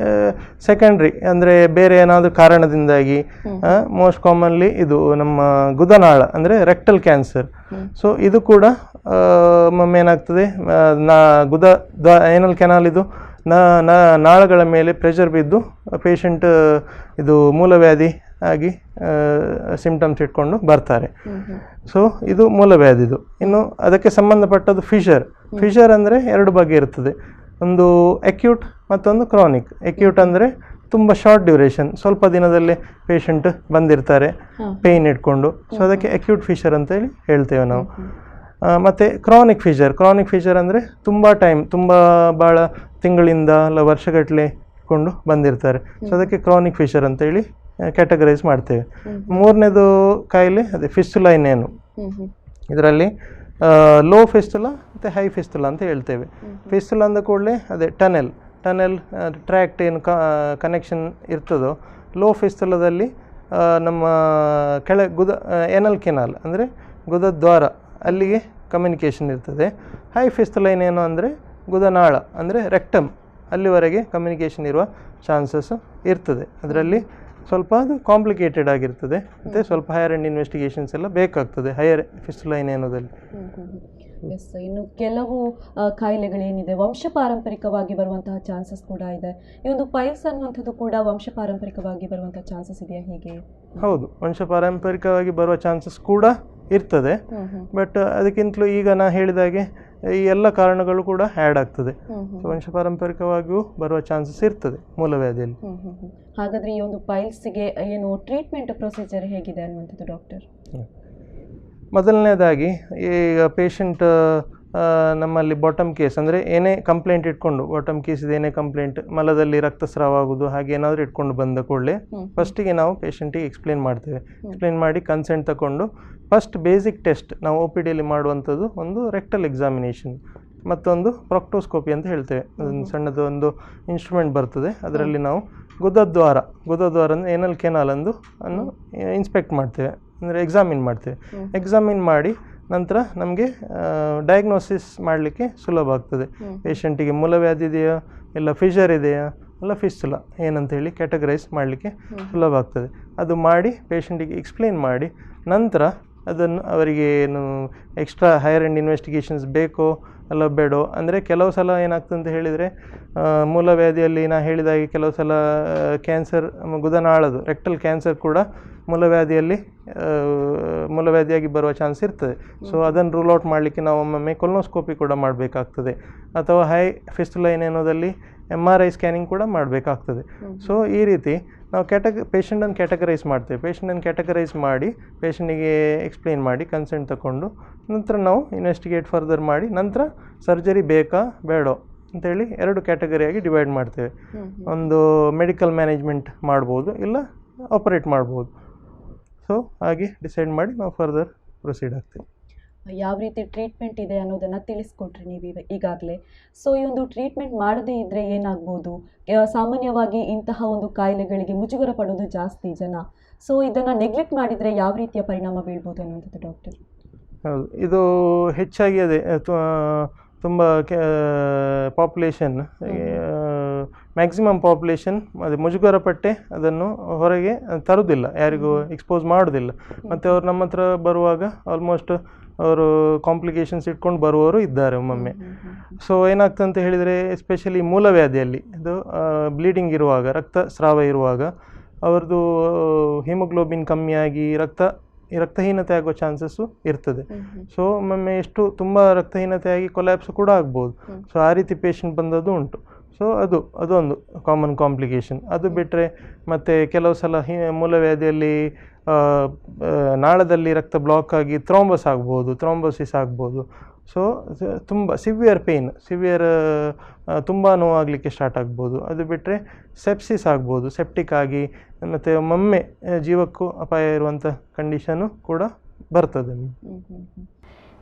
ಸೆಕೆಂಡ್ರಿ ಅಂದರೆ ಬೇರೆ ಏನಾದರೂ ಕಾರಣದಿಂದಾಗಿ, ಮೋಸ್ಟ್ ಕಾಮನ್ಲಿ ಇದು ನಮ್ಮ ಗುದನಾಳ ಅಂದರೆ ರೆಕ್ಟಲ್ ಕ್ಯಾನ್ಸರ್. ಸೊ ಇದು ಕೂಡ ಏನಾಗ್ತದೆ, ಏನಲ್ ಕೆನಾಲ್ ಇದು ನಾಳಗಳ ಮೇಲೆ ಪ್ರೆಷರ್ ಬಿದ್ದು ಪೇಷಂಟ್ ಇದು ಮೂಲವ್ಯಾಧಿ ಆಗಿ ಸಿಂಪ್ಟಮ್ಸ್ ಇಟ್ಕೊಂಡು ಬರ್ತಾರೆ. ಸೊ ಇದು ಮೂಲವ್ಯಾಧಿದು. ಇನ್ನು ಅದಕ್ಕೆ ಸಂಬಂಧಪಟ್ಟದ್ದು ಫಿಷರ್ ಅಂದರೆ 2 ಬಗೆ ಇರ್ತದೆ. ಒಂದು ಅಕ್ಯೂಟ್ ಮತ್ತೊಂದು ಕ್ರಾನಿಕ್. ಅಕ್ಯೂಟ್ ಅಂದರೆ ತುಂಬ ಶಾರ್ಟ್ ಡ್ಯೂರೇಷನ್, ಸ್ವಲ್ಪ ದಿನದಲ್ಲೇ ಪೇಷಂಟ್ ಬಂದಿರ್ತಾರೆ ಪೇಯ್ನ್ ಇಟ್ಕೊಂಡು. ಸೊ ಅದಕ್ಕೆ ಅಕ್ಯೂಟ್ ಫಿಷರ್ ಅಂತೇಳಿ ಹೇಳ್ತೇವೆ ನಾವು. ಮತ್ತು ಕ್ರಾನಿಕ್ ಫಿಷರ್ ಅಂದರೆ ತುಂಬ ಟೈಮ್, ಭಾಳ ತಿಂಗಳಿಂದ ಅಲ್ಲ ವರ್ಷಗಟ್ಟಲೆ ಇಟ್ಕೊಂಡು ಬಂದಿರ್ತಾರೆ. ಸೊ ಅದಕ್ಕೆ ಕ್ರಾನಿಕ್ ಫಿಷರ್ ಅಂತೇಳಿ ಕ್ಯಾಟಗರೈಸ್ ಮಾಡ್ತೇವೆ. 3ನೇದು ಕಾಯಿಲೆ ಅದೇ ಫಿಸ್ಟುಲಾ. ಇನ್ನೇನು ಇದರಲ್ಲಿ ಲೋ ಫಿಸ್ಟುಲಾ ಮತ್ತು ಹೈ ಫಿಸ್ಟುಲಾ ಅಂತ ಹೇಳ್ತೇವೆ. ಫಿಸ್ಟುಲಾ ಅಂದ ಕೂಡಲೇ ಅದೇ ಟನೆಲ್, ಟನೆಲ್ ಟ್ರ್ಯಾಕ್ಟ್ ಏನು ಕನೆಕ್ಷನ್ ಇರ್ತದೋ ಲೋ ಫಿಸ್ತುಲದಲ್ಲಿ ನಮ್ಮ ಎನಲ್ ಕೆನಾಲ್ ಅಂದರೆ ಗುದದ್ವಾರ ಅಲ್ಲಿಗೆ ಕಮ್ಯುನಿಕೇಷನ್ ಇರ್ತದೆ. ಹೈ ಫಿಸ್ತುಲೈನ್ ಏನು ಅಂದರೆ ಗುದನಾಳ ಅಂದರೆ ರೆಕ್ಟಮ್ ಅಲ್ಲಿವರೆಗೆ ಕಮ್ಯುನಿಕೇಷನ್ ಇರುವ ಚಾನ್ಸಸ್ ಇರ್ತದೆ. ಅದರಲ್ಲಿ ಸ್ವಲ್ಪ ಅದು ಕಾಂಪ್ಲಿಕೇಟೆಡ್ ಆಗಿರ್ತದೆ ಮತ್ತು ಸ್ವಲ್ಪ ಹೈಯರ್ ಎಂಡ್ ಇನ್ವೆಸ್ಟಿಗೇಷನ್ಸ್ ಎಲ್ಲ ಬೇಕಾಗ್ತದೆ ಹೈಯರ್ ಫಿಸ್ತುಲೈನ್ ಏನೋದಲ್ಲಿ. ಎಸ್, ಇನ್ನು ಕೆಲವು ಕಾಯಿಲೆಗಳೇನಿದೆ ವಂಶ ಪಾರಂಪರಿಕವಾಗಿ ಬರುವಂತಹ ಚಾನ್ಸಸ್ ಕೂಡ ಇದೆ. ಈ ಒಂದು ಪೈಲ್ಸ್ ಅನ್ನುವಂಥದ್ದು ಕೂಡ ವಂಶ ಪಾರಂಪರಿಕವಾಗಿ ಬರುವಂತಹ ಚಾನ್ಸಸ್ ಇದೆಯಾ ಹೇಗೆ? ಹೌದು, ವಂಶ ಪಾರಂಪರಿಕವಾಗಿ ಬರುವ ಚಾನ್ಸಸ್ ಕೂಡ ಇರ್ತದೆ. ಬಟ್ ಅದಕ್ಕಿಂತಲೂ ಈಗ ನಾ ಹೇಳಿದಾಗೆ ಈ ಎಲ್ಲ ಕಾರಣಗಳು ಕೂಡ ಆ್ಯಡ್ ಆಗ್ತದೆ. ಸೊ ವಂಶ ಪಾರಂಪರಿಕವಾಗಿಯೂ ಬರುವ ಚಾನ್ಸಸ್ ಇರ್ತದೆ ಮೂಲವ್ಯಾಧಿಯಲ್ಲಿ. ಹಾಗಾದರೆ ಈ ಒಂದು ಪೈಲ್ಸ್ಗೆ ಏನು ಟ್ರೀಟ್ಮೆಂಟ್ ಪ್ರೊಸೀಜರ್ ಹೇಗಿದೆ ಅನ್ನುವಂಥದ್ದು ಡಾಕ್ಟರ್? ಮೊದಲನೇದಾಗಿ ಈಗ ಪೇಷಂಟ್ ನಮ್ಮಲ್ಲಿ ಬಾಟಮ್ ಕೇಸ್ ಅಂದರೆ ಏನೇ ಕಂಪ್ಲೇಂಟ್ ಇಟ್ಕೊಂಡು ಬಾಟಮ್ ಕೇಸಿದು ಏನೇ ಕಂಪ್ಲೇಂಟ್ ಮಲದಲ್ಲಿ ರಕ್ತಸ್ರಾವ ಆಗೋದು ಹಾಗೆ ಏನಾದರೂ ಇಟ್ಕೊಂಡು ಬಂದ ಕೂಡಲೇ ಫಸ್ಟಿಗೆ ನಾವು ಪೇಷಂಟಿಗೆ ಎಕ್ಸ್ಪ್ಲೇನ್ ಮಾಡ್ತೇವೆ. ಎಕ್ಸ್ಪ್ಲೇನ್ ಮಾಡಿ ಕನ್ಸೆಂಟ್ ತಗೊಂಡು ಫಸ್ಟ್ ಬೇಸಿಕ್ ಟೆಸ್ಟ್ ನಾವು ಒ ಪಿ ಡಿಯಲ್ಲಿ ಮಾಡುವಂಥದ್ದು ಒಂದು ರೆಕ್ಟಲ್ ಎಕ್ಸಾಮಿನೇಷನ್, ಮತ್ತೊಂದು ಪ್ರೊಕ್ಟೋಸ್ಕೋಪಿ ಅಂತ ಹೇಳ್ತೇವೆ. ಅದೊಂದು ಸಣ್ಣದು ಒಂದು ಇನ್ಸ್ಟ್ರೂಮೆಂಟ್ ಬರ್ತದೆ. ಅದರಲ್ಲಿ ನಾವು ಗುದದ್ವಾರ ಅಂದರೆ ಏನಲ್ ಕೆನಾಲ್ ಅನ್ನು ಇನ್ಸ್ಪೆಕ್ಟ್ ಮಾಡ್ತೇವೆ, ಅಂದರೆ ಎಕ್ಸಾಮಿನ್ ಮಾಡ್ತೇವೆ. ಎಕ್ಸಾಮಿನ್ ಮಾಡಿ ನಂತರ ನಮಗೆ ಡಯಾಗ್ನೋಸಿಸ್ ಮಾಡಲಿಕ್ಕೆ ಸುಲಭ ಆಗ್ತದೆ. ಪೇಷಂಟಿಗೆ ಮೂಲವ್ಯಾಧಿ ಇದೆಯಾ, ಇಲ್ಲ ಫಿಷರ್ ಇದೆಯಾ, ಇಲ್ಲ ಫಿಸ್ತುಲಾ ಏನಂತೇಳಿ ಕ್ಯಾಟಗರೈಸ್ ಮಾಡಲಿಕ್ಕೆ ಸುಲಭ ಆಗ್ತದೆ. ಅದು ಮಾಡಿ ಪೇಷಂಟಿಗೆ ಎಕ್ಸ್ಪ್ಲೇನ್ ಮಾಡಿ ನಂತರ ಅದನ್ನು ಅವರಿಗೆ ಏನು ಎಕ್ಸ್ಟ್ರಾ ಹೈಯರ್ ಎಂಡ್ ಇನ್ವೆಸ್ಟಿಗೇಷನ್ಸ್ ಬೇಕೋ ಅಲ್ಲ ಬೇಡೋ, ಅಂದರೆ ಕೆಲವು ಸಲ ಏನಾಗ್ತದೆ ಅಂತ ಹೇಳಿದರೆ ಮೂಲವ್ಯಾಧಿಯಲ್ಲಿ ನಾ ಹೇಳಿದಾಗೆ ಕೆಲವು ಸಲ ಕ್ಯಾನ್ಸರ್ ಗುದನಾಳದು ರೆಕ್ಟಲ್ ಕ್ಯಾನ್ಸರ್ ಕೂಡ ಮೂಲವ್ಯಾಧಿಯಾಗಿ ಬರುವ ಚಾನ್ಸ್ ಇರ್ತದೆ. ಸೊ ಅದನ್ನು ರೂಲ್ ಔಟ್ ಮಾಡಲಿಕ್ಕೆ ನಾವು ಒಮ್ಮೊಮ್ಮೆ ಕೊಲೊನೋಸ್ಕೋಪಿ ಕೂಡ ಮಾಡಬೇಕಾಗ್ತದೆ, ಅಥವಾ ಹೈ ಫಿಸ್ತುಲೈನ್ ಏನೋದಲ್ಲಿ MRI ಸ್ಕ್ಯಾನಿಂಗ್ ಕೂಡ ಮಾಡಬೇಕಾಗ್ತದೆ. ಸೊ ಈ ರೀತಿ ನಾವು ಪೇಷಂಟನ್ನು ಕ್ಯಾಟಗರೈಸ್ ಮಾಡ್ತೇವೆ. ಪೇಷಂಟನ್ನು ಕ್ಯಾಟಗರೈಸ್ ಮಾಡಿ ಪೇಷಂಟಿಗೆ ಎಕ್ಸ್ಪ್ಲೇನ್ ಮಾಡಿ ಕನ್ಸೆಂಟ್ ತಗೊಂಡು ನಂತರ ನಾವು ಇನ್ವೆಸ್ಟಿಗೇಟ್ ಫರ್ದರ್ ಮಾಡಿ ನಂತರ ಸರ್ಜರಿ ಬೇಕಾ ಬೇಡೋ ಅಂತೇಳಿ 2 ಕ್ಯಾಟಗರಿಯಾಗಿ ಡಿವೈಡ್ ಮಾಡ್ತೇವೆ. ಒಂದು ಮೆಡಿಕಲ್ ಮ್ಯಾನೇಜ್ಮೆಂಟ್ ಮಾಡ್ಬೋದು, ಇಲ್ಲ ಆಪರೇಟ್ ಮಾಡ್ಬೋದು. ಸೊ ಹಾಗೆ ಡಿಸೈಡ್ ಮಾಡಿ ನಾವು ಫರ್ದರ್ ಪ್ರೊಸೀಡ್ ಆಗ್ತೇವೆ. ಯಾವ ರೀತಿ ಟ್ರೀಟ್ಮೆಂಟ್ ಇದೆ ಅನ್ನೋದನ್ನು ತಿಳಿಸ್ಕೊಟ್ರಿ ನೀವು ಈಗಾಗಲೇ. ಸೊ ಈ ಒಂದು ಟ್ರೀಟ್ಮೆಂಟ್ ಮಾಡದೇ ಇದ್ದರೆ ಏನಾಗ್ಬೋದು? ಸಾಮಾನ್ಯವಾಗಿ ಇಂತಹ ಒಂದು ಕಾಯಿಲೆಗಳಿಗೆ ಮುಜುಗರ ಪಡೋದು ಜಾಸ್ತಿ ಜನ. ಸೊ ಇದನ್ನು ನೆಗ್ಲೆಕ್ಟ್ ಮಾಡಿದರೆ ಯಾವ ರೀತಿಯ ಪರಿಣಾಮ ಬೀಳ್ಬೋದು ಅನ್ನೋಂಥದ್ದು ಡಾಕ್ಟರ್? ಹೌದು, ಇದು ಹೆಚ್ಚಾಗಿ ಅದೇ ತುಂಬ ಪಾಪ್ಯುಲೇಷನ್ ಮ್ಯಾಕ್ಸಿಮಮ್ ಪಾಪ್ಯುಲೇಷನ್ ಅದು ಮುಜುಗರ ಪಟ್ಟೆ ಅದನ್ನು ಹೊರಗೆ ತರೋದಿಲ್ಲ, ಯಾರಿಗೂ ಎಕ್ಸ್ಪೋಸ್ ಮಾಡೋದಿಲ್ಲ. ಮತ್ತು ಅವ್ರು ನಮ್ಮ ಹತ್ರ ಬರುವಾಗ ಆಲ್ಮೋಸ್ಟ್ ಅವರು ಕಾಂಪ್ಲಿಕೇಶನ್ಸ್ ಇಟ್ಕೊಂಡು ಬರುವವರು ಇದ್ದಾರೆ ಒಮ್ಮೊಮ್ಮೆ. ಸೊ ಏನಾಗ್ತದೆ ಅಂತ ಹೇಳಿದರೆ ಎಸ್ಪೆಷಲಿ ಮೂಲವ್ಯಾಧಿಯಲ್ಲಿ ಇದು ಬ್ಲೀಡಿಂಗ್ ಇರುವಾಗ, ರಕ್ತಸ್ರಾವ ಇರುವಾಗ ಅವ್ರದ್ದು ಹಿಮೋಗ್ಲೋಬಿನ್ ಕಮ್ಮಿಯಾಗಿ ರಕ್ತಹೀನತೆ ಆಗೋ ಚಾನ್ಸಸ್ಸು ಇರ್ತದೆ. ಸೊ ಒಮ್ಮೊಮ್ಮೆ ತುಂಬ ರಕ್ತಹೀನತೆಯಾಗಿ ಕೊಲ್ಯಾಪ್ಸ್ ಕೂಡ ಆಗ್ಬೋದು. ಸೊ ಆ ರೀತಿ ಪೇಷಂಟ್ ಬಂದದ್ದು ಉಂಟು. ಸೊ ಅದೊಂದು ಕಾಮನ್ ಕಾಂಪ್ಲಿಕೇಶನ್. ಅದು ಬಿಟ್ಟರೆ ಮತ್ತು ಕೆಲವು ಸಲ ಮೂಲವ್ಯಾಧಿಯಲ್ಲಿ ನಾಳದಲ್ಲಿ ರಕ್ತ ಬ್ಲಾಕ್ ಆಗಿ ಥ್ರೋಂಬೋಸಿಸ್ ಆಗ್ಬೋದು. ಸೊ ತುಂಬ ಸಿವಿಯರ್ ತುಂಬ ನೋವಾಗಲಿಕ್ಕೆ ಸ್ಟಾರ್ಟ್ ಆಗ್ಬೋದು. ಅದು ಬಿಟ್ಟರೆ ಸೆಪ್ಸಿಸ್ ಆಗ್ಬೋದು, ಸೆಪ್ಟಿಕ್ ಆಗಿ ಮತ್ತು ಒಮ್ಮೊಮ್ಮೆ ಜೀವಕ್ಕೂ ಅಪಾಯ ಇರುವಂಥ ಕಂಡೀಷನು ಕೂಡ ಬರ್ತದೆ.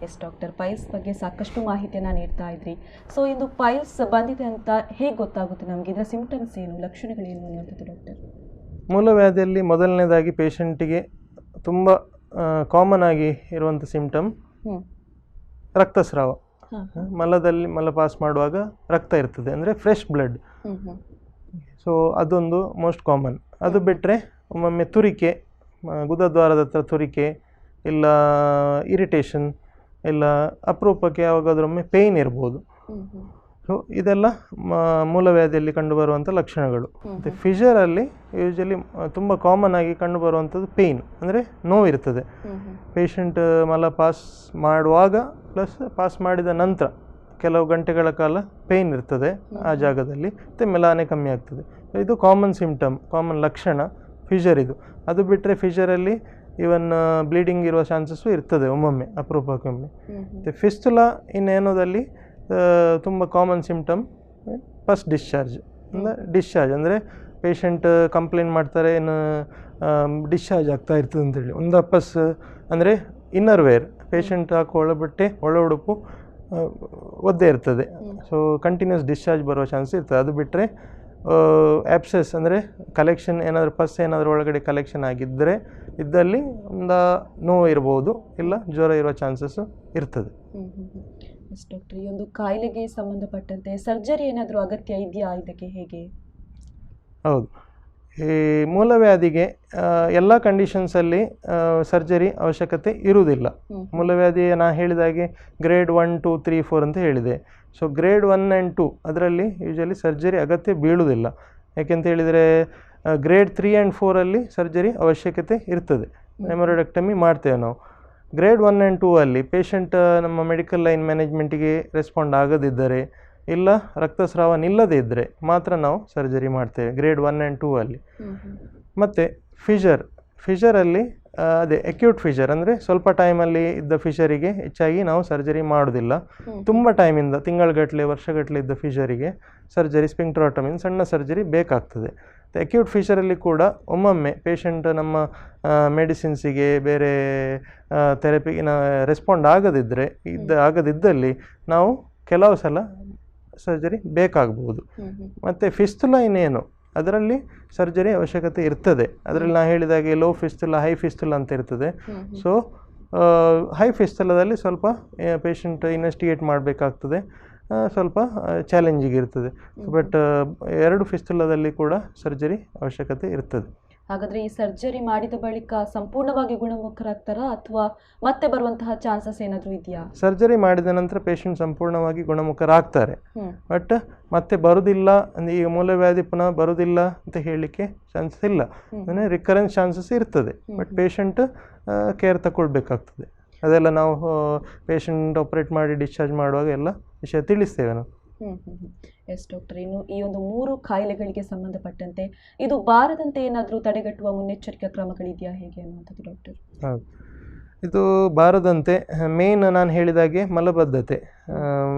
ಎಸ್ ಡಾಕ್ಟರ್, ಪೈಲ್ಸ್ ಬಗ್ಗೆ ಸಾಕಷ್ಟು ಮಾಹಿತಿಯನ್ನು ನೀಡ್ತಾ ಇದ್ರಿ. ಸೊ ಇದು ಪೈಲ್ಸ್ ಬಂದಿದೆ ಅಂತ ಹೇಗೆ ಗೊತ್ತಾಗುತ್ತೆ ನಮಗೆ? ಇದರ ಸಿಂಪ್ಟಮ್ಸ್ ಏನು, ಲಕ್ಷಣಗಳೇನು ಅನ್ನೋಂಥದ್ದು ಡಾಕ್ಟರ್? ಮೂಲವ್ಯಾಧಿಯಲ್ಲಿ ಮೊದಲನೇದಾಗಿ ಪೇಷಂಟಿಗೆ ತುಂಬ ಕಾಮನ್ ಆಗಿ ಇರುವಂಥ ಸಿಂಪ್ಟಮ್ ರಕ್ತಸ್ರಾವ. ಮಲ ಪಾಸ್ ಮಾಡುವಾಗ ರಕ್ತ ಇರ್ತದೆ, ಅಂದರೆ ಫ್ರೆಶ್ ಬ್ಲಡ್. ಸೊ ಅದೊಂದು ಮೋಸ್ಟ್ ಕಾಮನ್. ಅದು ಬಿಟ್ಟರೆ ಒಮ್ಮೊಮ್ಮೆ ತುರಿಕೆ, ಗುದದ್ವಾರದ ಹತ್ರ ತುರಿಕೆ, ಇಲ್ಲ ಇರಿಟೇಷನ್, ಇಲ್ಲ ಅಪರೂಪಕ್ಕೆ ಯಾವಾಗಾದ್ರೊಮ್ಮೆ ಪೇಯ್ನ್ ಇರ್ಬೋದು. ಸೊ ಇದೆಲ್ಲ ಮೂಲವ್ಯಾಧಿಯಲ್ಲಿ ಕಂಡುಬರುವಂಥ ಲಕ್ಷಣಗಳು. ಮತ್ತು ಫಿಷರಲ್ಲಿ ಯೂಶಲಿ ತುಂಬ ಕಾಮನ್ ಆಗಿ ಕಂಡುಬರುವಂಥದ್ದು ಪೇಯ್ನ್, ಅಂದರೆ ನೋವಿರ್ತದೆ. ಪೇಷಂಟ್ ಮಲ ಪಾಸ್ ಮಾಡುವಾಗ ಪ್ಲಸ್ ಪಾಸ್ ಮಾಡಿದ ನಂತರ ಕೆಲವು ಗಂಟೆಗಳ ಕಾಲ ಪೇಯ್ನ್ ಇರ್ತದೆ ಆ ಜಾಗದಲ್ಲಿ, ಮತ್ತು ಮೆಲಾನೆ ಕಮ್ಮಿ ಆಗ್ತದೆ. ಇದು ಕಾಮನ್ ಸಿಂಪ್ಟಮ್, ಕಾಮನ್ ಲಕ್ಷಣ ಫಿಷರ್ ಇದು. ಅದು ಬಿಟ್ಟರೆ ಫಿಷರಲ್ಲಿ ಇವನ್ ಬ್ಲೀಡಿಂಗ್ ಇರುವ ಚಾನ್ಸಸ್ಸು ಇರ್ತದೆ ಒಮ್ಮೊಮ್ಮೆ, ಅಪರೂಪಕ್ಕೊಮ್ಮೆ. ಮತ್ತು ಫಿಸ್ತುಲಾ ಇನ್ನೇನೋದಲ್ಲಿ ತುಂಬ ಕಾಮನ್ ಸಿಂಪ್ಟಮ್ ಫಸ್ಟ್ ಡಿಸ್ಚಾರ್ಜ್ ಅಂದರೆ ಪೇಷಂಟ್ ಕಂಪ್ಲೇಂಟ್ ಮಾಡ್ತಾರೆ, ಏನು ಡಿಸ್ಚಾರ್ಜ್ ಆಗ್ತಾ ಇರ್ತದೆ ಅಂತೇಳಿ. ಒಂದು ಅಂದರೆ ಇನ್ನರ್ ವೇರ್, ಪೇಷಂಟ್ ಹಾಕೋ ಒಳ ಬಟ್ಟೆ, ಒಳ ಉಡುಪು ಒದ್ದೆ ಇರ್ತದೆ. ಸೊ ಕಂಟಿನ್ಯೂಸ್ ಡಿಸ್ಚಾರ್ಜ್ ಬರುವ ಚಾನ್ಸ್ ಇರ್ತದೆ. ಅದು ಬಿಟ್ಟರೆ ಆ್ಯಪ್ಸೆಸ್ ಅಂದರೆ ಕಲೆಕ್ಷನ್ ಏನಾದರೂ ಪಸ್ ಏನಾದರೂ ಒಳಗಡೆ ಕಲೆಕ್ಷನ್ ಆಗಿದ್ದರೆ ಇದ್ದಲ್ಲಿ ಒಂದು ನೋವು ಇರ್ಬೋದು, ಇಲ್ಲ ಜ್ವರ ಇರುವ ಚಾನ್ಸಸ್ಸು ಇರ್ತದೆ. ಎಸ್ ಡಾಕ್ಟರ್, ಈ ಒಂದು ಕಾಯಿಲೆಗೆ ಸಂಬಂಧಪಟ್ಟಂತೆ ಸರ್ಜರಿ ಏನಾದರೂ ಅಗತ್ಯ ಇದೆಯಾ ಇದಕ್ಕೆ, ಹೇಗೆ? ಹೌದು, ಈ ಮೂಲವ್ಯಾಧಿಗೆ ಎಲ್ಲ ಕಂಡೀಷನ್ಸಲ್ಲಿ ಸರ್ಜರಿ ಅವಶ್ಯಕತೆ ಇರುವುದಿಲ್ಲ. ಮೂಲವ್ಯಾಧಿ ನಾನು ಹೇಳಿದಾಗೆ ಗ್ರೇಡ್ 1, 2, 3, 4 ಅಂತ ಹೇಳಿದೆ. ಸೊ ಗ್ರೇಡ್ 1 ಆ್ಯಂಡ್ 2 ಅದರಲ್ಲಿ ಯೂಶಲಿ ಸರ್ಜರಿ ಅಗತ್ಯ ಬೀಳುವುದಿಲ್ಲ. ಯಾಕೆಂತ ಹೇಳಿದರೆ ಗ್ರೇಡ್ 3 ಆ್ಯಂಡ್ 4ಅಲ್ಲಿ ಸರ್ಜರಿ ಅವಶ್ಯಕತೆ ಇರ್ತದೆ, ಹೆಮೊರಾಯ್ಡೆಕ್ಟಮಿ ಮಾಡ್ತೇವೆ ನಾವು. ಗ್ರೇಡ್ 1 ಆ್ಯಂಡ್ 2 ಅಲ್ಲಿ ಪೇಷಂಟ್ ನಮ್ಮ ಮೆಡಿಕಲ್ ಲೈನ್ ಮ್ಯಾನೇಜ್ಮೆಂಟಿಗೆ ರೆಸ್ಪಾಂಡ್ ಆಗದಿದ್ದರೆ, ಇಲ್ಲ ರಕ್ತಸ್ರಾವ ನಿಲ್ಲದೇ ಇದ್ದರೆ ಮಾತ್ರ ನಾವು ಸರ್ಜರಿ ಮಾಡ್ತೇವೆ ಗ್ರೇಡ್ 1 ಆ್ಯಂಡ್ 2 ಅಲ್ಲಿ. ಮತ್ತು ಫಿಷರಲ್ಲಿ ಅದೇ ಅಕ್ಯೂಟ್ ಫಿಷರ್ ಅಂದರೆ ಸ್ವಲ್ಪ ಟೈಮಲ್ಲಿ ಇದ್ದ ಫಿಷರಿಗೆ ಹೆಚ್ಚಾಗಿ ನಾವು ಸರ್ಜರಿ ಮಾಡೋದಿಲ್ಲ. ತುಂಬ ಟೈಮಿಂದ ತಿಂಗಳಗಟ್ಟಲೆ ವರ್ಷಗಟ್ಟಲೆ ಇದ್ದ ಫಿಷರಿಗೆ ಸರ್ಜರಿ, ಸ್ಪಿಂಕ್ಟ್ರಾಟಮಿ ಸಣ್ಣ ಸರ್ಜರಿ ಬೇಕಾಗ್ತದೆ. ಅಕ್ಯೂಟ್ ಫಿಷರಲ್ಲಿ ಕೂಡ ಒಮ್ಮೊಮ್ಮೆ ಪೇಷಂಟ್ ನಮ್ಮ ಮೆಡಿಸಿನ್ಸಿಗೆ ಬೇರೆ ಥೆರಪಿಗೆ ರೆಸ್ಪಾಂಡ್ ಆಗದಿದ್ದಲ್ಲಿ ನಾವು ಕೆಲವು ಸಲ ಸರ್ಜರಿ ಬೇಕಾಗ್ಬೋದು. ಮತ್ತು ಫಿಸ್ತುಲಾ ಇನ್ನೇನು ಅದರಲ್ಲಿ ಸರ್ಜರಿ ಅವಶ್ಯಕತೆ ಇರ್ತದೆ. ಅದರಲ್ಲಿ ನಾನು ಹೇಳಿದಾಗೆ ಲೋ ಫಿಸ್ತುಲಾ, ಹೈ ಫಿಸ್ತುಲಾ ಅಂತ ಇರ್ತದೆ. ಸೊ ಹೈ ಫಿಸ್ತುಲಾದಲ್ಲಿ ಸ್ವಲ್ಪ ಪೇಷಂಟ್ ಇನ್ವೆಸ್ಟಿಗೇಟ್ ಮಾಡಬೇಕಾಗ್ತದೆ, ಸ್ವಲ್ಪ ಚಾಲೆಂಜಿಂಗ್ ಇರ್ತದೆ. ಬಟ್ ಎರಡು ಫಿಸ್ತುಲಾದಲ್ಲಿ ಕೂಡ ಸರ್ಜರಿ ಅವಶ್ಯಕತೆ ಇರ್ತದೆ. ಹಾಗಾದರೆ ಈ ಸರ್ಜರಿ ಮಾಡಿದ ಬಳಿಕ ಸಂಪೂರ್ಣವಾಗಿ ಗುಣಮುಖರಾಗ್ತಾರಾ ಅಥವಾ ಮತ್ತೆ ಬರುವಂತಹ ಚಾನ್ಸಸ್ ಏನಾದರೂ ಇದೆಯಾ? ಸರ್ಜರಿ ಮಾಡಿದ ನಂತರ ಪೇಷಂಟ್ ಸಂಪೂರ್ಣವಾಗಿ ಗುಣಮುಖರಾಗ್ತಾರೆ. ಬಟ್ ಮತ್ತೆ ಬರುವುದಿಲ್ಲ ಅಂದರೆ ಈಗ ಮೂಲವ್ಯಾಧಿ ಪುನಃ ಬರುವುದಿಲ್ಲ ಅಂತ ಹೇಳಲಿಕ್ಕೆ ಚಾನ್ಸಸ್ ಇಲ್ಲ. ಅಂದರೆ ರಿಕರೆನ್ಸ್ ಚಾನ್ಸಸ್ ಇರ್ತದೆ. ಬಟ್ ಪೇಷಂಟ್ ಕೇರ್ ತಗೊಳ್ಬೇಕಾಗ್ತದೆ. ಅದೆಲ್ಲ ನಾವು ಪೇಷಂಟ್ ಆಪ್ರೇಟ್ ಮಾಡಿ ಡಿಸ್ಚಾರ್ಜ್ ಮಾಡುವಾಗ ಎಲ್ಲ ವಿಷಯ ತಿಳಿಸ್ತೇವೆ ನಾವು. ಎಸ್ ಡಾಕ್ಟರ್, ಇನ್ನು ಈ ಒಂದು 3 ಕಾಯಿಲೆಗಳಿಗೆ ಸಂಬಂಧಪಟ್ಟಂತೆ ಇದು ಬಾರದಂತೆ ಏನಾದರೂ ತಡೆಗಟ್ಟುವ ಮುನ್ನೆಚ್ಚರಿಕಾ ಕ್ರಮಗಳಿದೆಯಾ, ಹೇಗೆ ಅನ್ನುವಂಥದ್ದು ಡಾಕ್ಟರ್? ಹೌದು, ಇದು ಬಾರದಂತೆ ಮೇನ್ ನಾನು ಹೇಳಿದಾಗೆ ಮಲಬದ್ಧತೆ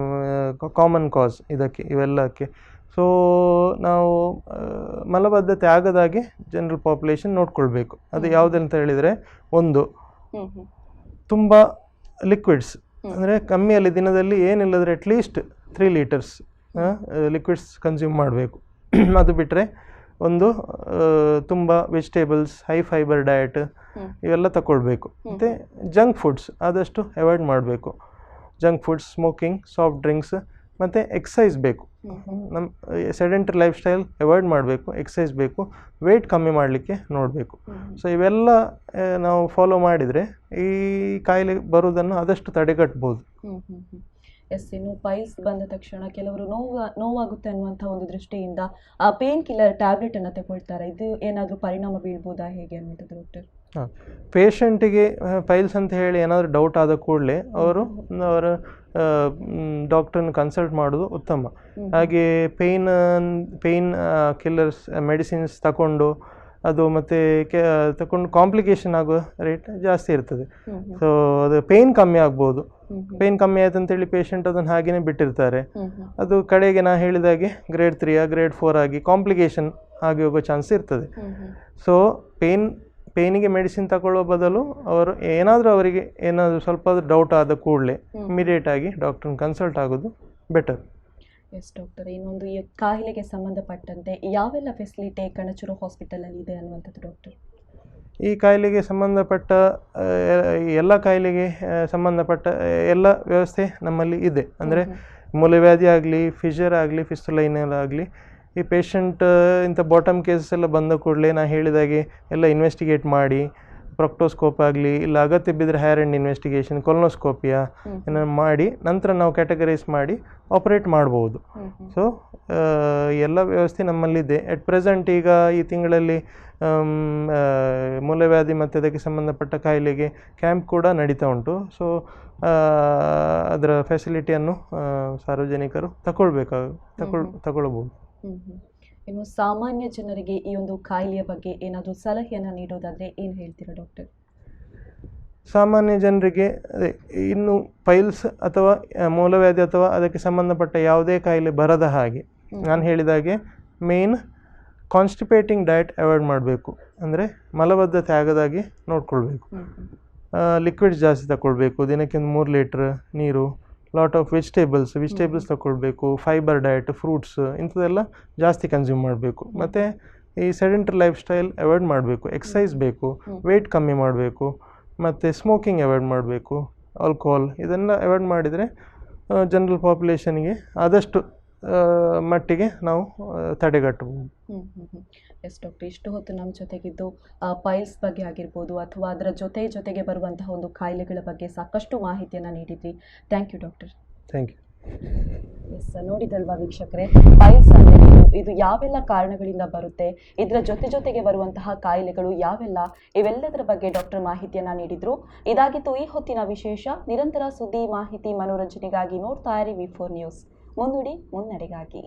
ಕಾಮನ್ ಕಾಸ್ ಇವೆಲ್ಲಕ್ಕೆ. ಸೊ ನಾವು ಮಲಬದ್ಧತೆ ಆಗದಾಗೆ ಜನರಲ್ ಪಾಪ್ಯುಲೇಷನ್ ನೋಡ್ಕೊಳ್ಬೇಕು. ಅದು ಯಾವುದಂತ ಹೇಳಿದರೆ, ಒಂದು ತುಂಬ ಲಿಕ್ವಿಡ್ಸ್ ಅಂದರೆ ಕಮ್ಮಿಯಲ್ಲಿ ದಿನದಲ್ಲಿ ಏನಿಲ್ಲದ್ರೆ ಅಟ್ಲೀಸ್ಟ್ 3 ಲೀಟರ್ಸ್ ಲಿಕ್ವಿಡ್ಸ್ ಕನ್ಸ್ಯೂಮ್ ಮಾಡಬೇಕು. ಅದು ಬಿಟ್ಟರೆ ಒಂದು ತುಂಬ ವೆಜಿಟೇಬಲ್ಸ್, ಹೈ ಫೈಬರ್ ಡಯಟ್ ಇವೆಲ್ಲ ತಗೊಳ್ಬೇಕು. ಮತ್ತು ಜಂಕ್ ಫುಡ್ಸ್ ಆದಷ್ಟು ಅವಾಯ್ಡ್ ಮಾಡಬೇಕು. Junk foods, smoking, soft drinks, ಮತ್ತು ಎಕ್ಸಸೈಸ್ ಬೇಕು. ನಮ್ಮ ಸೆಡೆಂಟರಿ ಲೈಫ್ ಸ್ಟೈಲ್ ಅವಾಯ್ಡ್ ಮಾಡಬೇಕು, ಎಕ್ಸಸೈಸ್ ಬೇಕು, ವೆಯ್ಟ್ ಕಮ್ಮಿ ಮಾಡಲಿಕ್ಕೆ ನೋಡಬೇಕು. ಸೊ ಇವೆಲ್ಲ ನಾವು ಫಾಲೋ ಮಾಡಿದರೆ ಈ ಕಾಯಿಲೆ ಬರುವುದನ್ನು ಆದಷ್ಟು ತಡೆಗಟ್ಬೋದು. ಎಸ್, ಇನ್ನು ಪೈಲ್ಸ್ ಬಂದ ತಕ್ಷಣ ಕೆಲವರು ನೋವಾಗುತ್ತೆ ಅನ್ನುವಂಥ ಒಂದು ದೃಷ್ಟಿಯಿಂದ ಆ ಪೇನ್ ಕಿಲ್ಲರ್ ಟ್ಯಾಬ್ಲೆಟನ್ನು ತಗೊಳ್ತಾರೆ. ಇದು ಏನಾದರೂ ಪರಿಣಾಮ ಬೀಳ್ಬೋದಾ, ಹೇಗೆ ಅನ್ನುವಂಥದ್ದು ಡಾಕ್ಟರ್? ಪೇಷಂಟಿಗೆ ಪೈಲ್ಸ್ ಅಂತ ಹೇಳಿ ಏನಾದರೂ ಡೌಟ್ ಆದ ಕೂಡಲೇ ಅವರ ಡಾಕ್ಟ್ರನ್ನ ಕನ್ಸಲ್ಟ್ ಮಾಡೋದು ಉತ್ತಮ. ಹಾಗೆ ಪೇಯ್ನ್ ಕಿಲ್ಲರ್ಸ್ ಮೆಡಿಸಿನ್ಸ್ ತಗೊಂಡು ಅದು ಮತ್ತು ತಗೊಂಡು ಕಾಂಪ್ಲಿಕೇಶನ್ ಆಗುವ ರೇಟ್ ಜಾಸ್ತಿ ಇರ್ತದೆ. ಸೊ ಅದು ಪೇಯ್ನ್ ಕಮ್ಮಿ ಆಗ್ಬೋದು. ಪೇಯ್ನ್ ಕಮ್ಮಿ ಆಯ್ತು ಅಂತೇಳಿ ಪೇಷಂಟ್ ಅದನ್ನು ಹಾಗೆಯೇ ಬಿಟ್ಟಿರ್ತಾರೆ. ಅದು ಕಡೆಗೆ ನಾ ಹೇಳಿದಾಗೆ ಗ್ರೇಡ್ 3 ಗ್ರೇಡ್ 4 ಆಗಿ ಕಾಂಪ್ಲಿಕೇಶನ್ ಆಗಿ ಹೋಗೋ ಚಾನ್ಸ್ ಇರ್ತದೆ. ಸೊ ಪೇಯ್ನಿಗೆ ಮೆಡಿಸಿನ್ ತಗೊಳ್ಳೋ ಬದಲು ಅವರಿಗೆ ಏನಾದರೂ ಸ್ವಲ್ಪ ಡೌಟ್ ಆದ ಕೂಡಲೇ ಇಮಿಡಿಯೇಟ್ ಆಗಿ ಡಾಕ್ಟ್ರನ್ನ ಕನ್ಸಲ್ಟ್ ಆಗೋದು ಬೆಟರ್. ಎಸ್ ಡಾಕ್ಟರ್, ಇನ್ನೊಂದು ಈ ಕಾಯಿಲೆಗೆ ಸಂಬಂಧಪಟ್ಟಂತೆ ಯಾವೆಲ್ಲ ಫೆಸಿಲಿಟಿ ಕಣಚೂರು ಹಾಸ್ಪಿಟಲಲ್ಲಿ ಇದೆ ಅನ್ನುವಂಥದ್ದು ಡಾಕ್ಟರ್? ಈ ಕಾಯಿಲೆಗೆ ಸಂಬಂಧಪಟ್ಟ ಎಲ್ಲ ಕಾಯಿಲೆಗೆ ಸಂಬಂಧಪಟ್ಟ ಎಲ್ಲ ವ್ಯವಸ್ಥೆ ನಮ್ಮಲ್ಲಿ ಇದೆ. ಅಂದರೆ ಮೂಲವ್ಯಾಧಿ ಆಗಲಿ, ಫಿಷರ್ ಆಗಲಿ, ಫಿಸ್ತುಲೈನಲ್ ಆಗಲಿ, ಈ ಪೇಷಂಟ್ ಇಂಥ ಬಾಟಮ್ ಕೇಸಸ್ ಎಲ್ಲ ಬಂದ ಕೂಡಲೇ ನಾನು ಹೇಳಿದಾಗೆ ಎಲ್ಲ ಇನ್ವೆಸ್ಟಿಗೇಟ್ ಮಾಡಿ, ಪ್ರೊಕ್ಟೋಸ್ಕೋಪ್ ಆಗಲಿ, ಇಲ್ಲ ಅಗತ್ಯ ಬಿದ್ದರೆ ಹೈಯರ್ ಎಂಡ್ ಇನ್ವೆಸ್ಟಿಗೇಷನ್, ಕೊಲೊನೋಸ್ಕೋಪಿಯಾ ಏನಾರು ಮಾಡಿ ನಂತರ ನಾವು ಕ್ಯಾಟಗರೈಸ್ ಮಾಡಿ ಆಪ್ರೇಟ್ ಮಾಡ್ಬೋದು. ಸೊ ಎಲ್ಲ ವ್ಯವಸ್ಥೆ ನಮ್ಮಲ್ಲಿದೆ. ಎಟ್ ಪ್ರೆಸೆಂಟ್ ಈಗ ಈ ತಿಂಗಳಲ್ಲಿ ಮೂಲವ್ಯಾಧಿ ಮತ್ತು ಅದಕ್ಕೆ ಸಂಬಂಧಪಟ್ಟ ಕಾಯಿಲೆಗೆ ಕ್ಯಾಂಪ್ ಕೂಡ ನಡೀತಾ ಉಂಟು. ಸೊ ಅದರ ಫೆಸಿಲಿಟಿಯನ್ನು ಸಾರ್ವಜನಿಕರು ತಗೊಳ್ಬೋದು. ಇನ್ನು ಸಾಮಾನ್ಯ ಜನರಿಗೆ ಈ ಒಂದು ಕಾಯಿಲೆಯ ಬಗ್ಗೆ ಏನಾದರೂ ಸಲಹೆಯನ್ನು ನೀಡೋದಾದರೆ ಏನು ಹೇಳ್ತೀರಾ ಡಾಕ್ಟರ್? ಸಾಮಾನ್ಯ ಜನರಿಗೆ ಇನ್ನು ಪೈಲ್ಸ್ ಅಥವಾ ಮೂಲವ್ಯಾಧಿ ಅಥವಾ ಅದಕ್ಕೆ ಸಂಬಂಧಪಟ್ಟ ಯಾವುದೇ ಕಾಯಿಲೆ ಬರದ ಹಾಗೆ ನಾನು ಹೇಳಿದಾಗೆ ಮೇನ್ ಕಾನ್ಸ್ಟಿಪೇಟಿಂಗ್ ಡಯಟ್ ಅವಾಯ್ಡ್ ಮಾಡಬೇಕು. ಅಂದರೆ ಮಲಬದ್ಧತೆ ಆಗದಾಗೆ ನೋಡ್ಕೊಳ್ಬೇಕು. ಲಿಕ್ವಿಡ್ಸ್ ಜಾಸ್ತಿ ತಗೊಳ್ಬೇಕು. ದಿನಕ್ಕೆ 3 ಲೀಟ್ರ್ ನೀರು, ಲಾಟ್ ಆಫ್ ವೆಜಿಟೇಬಲ್ಸ್ ತಗೊಳ್ಬೇಕು, ಫೈಬರ್ ಡಯಟ್, ಫ್ರೂಟ್ಸ್ ಇಂಥದ್ದೆಲ್ಲ ಜಾಸ್ತಿ ಕನ್ಸ್ಯೂಮ್ ಮಾಡಬೇಕು. ಮತ್ತು ಈ ಸೆಡೆಂಟರಿ ಲೈಫ್ ಸ್ಟೈಲ್ ಅವಾಯ್ಡ್ ಮಾಡಬೇಕು, ಎಕ್ಸಸೈಸ್ ಬೇಕು, ವೆಯ್ಟ್ ಕಮ್ಮಿ ಮಾಡಬೇಕು, ಮತ್ತು ಸ್ಮೋಕಿಂಗ್ ಅವಾಯ್ಡ್ ಮಾಡಬೇಕು, ಆಲ್ಕೋಹಾಲ್ ಇದನ್ನು ಅವಾಯ್ಡ್ ಮಾಡಿದರೆ ಜನರಲ್ ಪಾಪ್ಯುಲೇಷನ್ಗೆ ಆದಷ್ಟು ಮಟ್ಟಿಗೆ ನಾವು ತಡೆಗಟ್ಟಬಹುದು. ಎಸ್ ಡಾಕ್ಟರ್, ಇಷ್ಟು ಹೊತ್ತು ನಮ್ಮ ಜೊತೆಗಿದ್ದು ಪೈಲ್ಸ್ ಬಗ್ಗೆ ಆಗಿರ್ಬೋದು ಅಥವಾ ಅದರ ಜೊತೆಗೆ ಬರುವಂತಹ ಒಂದು ಕಾಯಿಲೆಗಳ ಬಗ್ಗೆ ಸಾಕಷ್ಟು ಮಾಹಿತಿಯನ್ನು ನೀಡಿದ್ರಿ. Thank you doctor. Thank you. Yes, ನೋಡಿದಲ್ವಾ ವೀಕ್ಷಕರೇ, ಪೈಲ್ಸ್ ಅಂದರೆ ಇದು ಯಾವೆಲ್ಲ ಕಾರಣಗಳಿಂದ ಬರುತ್ತೆ, ಇದರ ಜೊತೆಗೆ ಬರುವಂತಹ ಕಾಯಿಲೆಗಳು ಯಾವೆಲ್ಲ, ಇವೆಲ್ಲದರ ಬಗ್ಗೆ ಡಾಕ್ಟರ್ ಮಾಹಿತಿಯನ್ನು ನೀಡಿದ್ರು. ಇದಾಗಿತ್ತು ಈ ಹೊತ್ತಿನ ವಿಶೇಷ. ನಿರಂತರ ಸುದ್ದಿ, ಮಾಹಿತಿ, ಮನೋರಂಜನೆಗಾಗಿ ನೋಡ್ತಾ ಇರಿ V4 ನ್ಯೂಸ್. ಮುನ್ನುಡಿ ಮುನ್ನಡೆಗಾಗಿ.